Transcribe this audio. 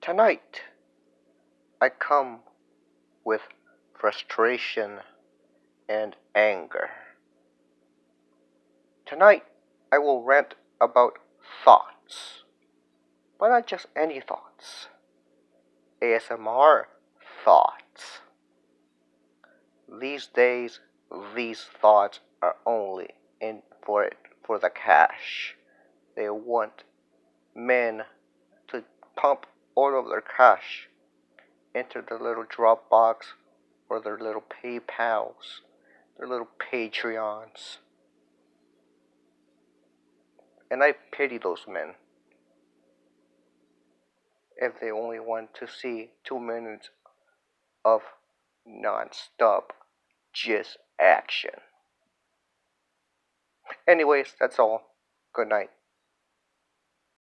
Tonight, I come with frustration and anger. Tonight, I will rant about thoughts, but not just any thoughts. ASMR thoughts. These days, these thoughts are only in for the cash. They want men to pump all of their cash into their little Dropbox or their little PayPals, their little Patreons. And I pity those men if they only want to see 2 minutes of non-stop just action. Anyways, that's all. Good night.